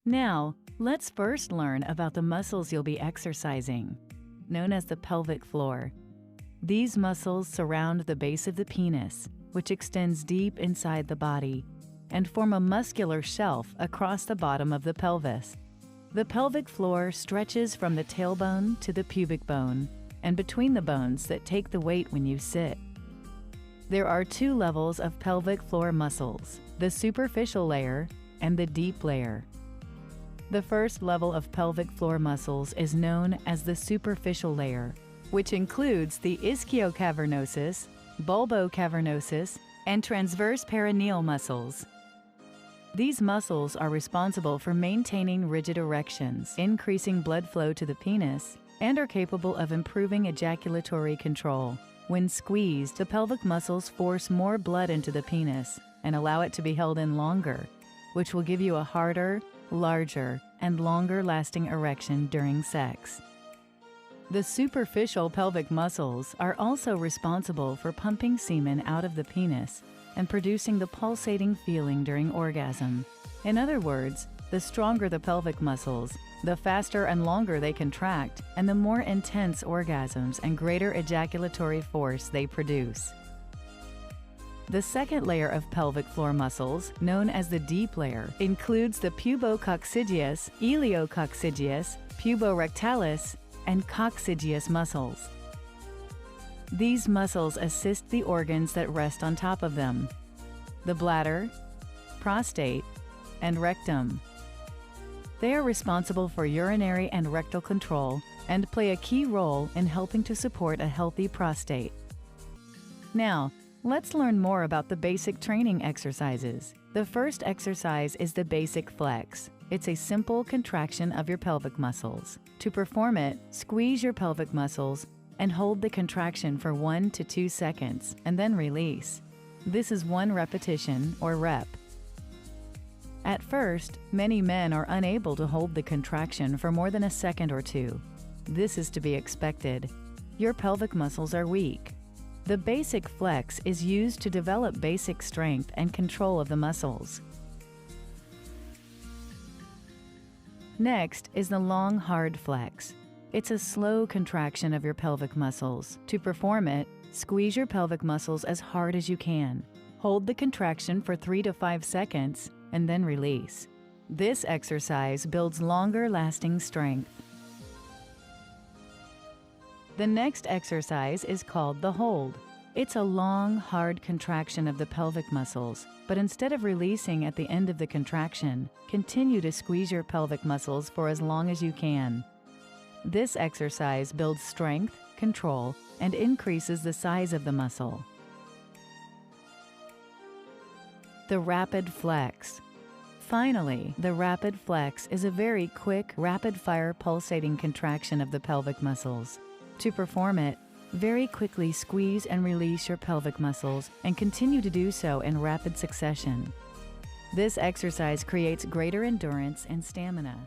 Now, let's first learn about the muscles you'll be exercising, known as the pelvic floor. These muscles surround the base of the penis, which extends deep inside the body, and form a muscular shelf across the bottom of the pelvis. The pelvic floor stretches from the tailbone to the pubic bone, and between the bones that take the weight when you sit. There are two levels of pelvic floor muscles, the superficial layer and the deep layer. The first level of pelvic floor muscles is known as the superficial layer, which includes the ischiocavernosus, bulbocavernosus, and transverse perineal muscles. These muscles are responsible for maintaining rigid erections, increasing blood flow to the penis, and are capable of improving ejaculatory control. When squeezed, the pelvic muscles force more blood into the penis and allow it to be held in longer, which will give you a harder, larger, and longer-lasting erection during sex. The superficial pelvic muscles are also responsible for pumping semen out of the penis and producing the pulsating feeling during orgasm. In other words, the stronger the pelvic muscles, the faster and longer they contract, and the more intense orgasms and greater ejaculatory force they produce. The second layer of pelvic floor muscles, known as the deep layer, includes the pubococcygeus, iliococcygeus, puborectalis, and coccygeus muscles. These muscles assist the organs that rest on top of them: the bladder, prostate, and rectum. They are responsible for urinary and rectal control and play a key role in helping to support a healthy prostate. Now, let's learn more about the basic training exercises. The first exercise is the basic flex. It's a simple contraction of your pelvic muscles. To perform it, squeeze your pelvic muscles and hold the contraction for 1 to 2 seconds and then release. This is 1 repetition or rep. At first, many men are unable to hold the contraction for more than a second or 2. This is to be expected. Your pelvic muscles are weak. The basic flex is used to develop basic strength and control of the muscles. Next is the long, hard flex. It's a slow contraction of your pelvic muscles. To perform it, squeeze your pelvic muscles as hard as you can. Hold the contraction for 3 to 5 seconds and then release. This exercise builds longer-lasting strength. The next exercise is called the hold. It's a long, hard contraction of the pelvic muscles, but instead of releasing at the end of the contraction, continue to squeeze your pelvic muscles for as long as you can. This exercise builds strength, control, and increases the size of the muscle. The rapid flex. Finally, the rapid flex is a very quick, rapid-fire pulsating contraction of the pelvic muscles. To perform it, very quickly squeeze and release your pelvic muscles and continue to do so in rapid succession. This exercise creates greater endurance and stamina.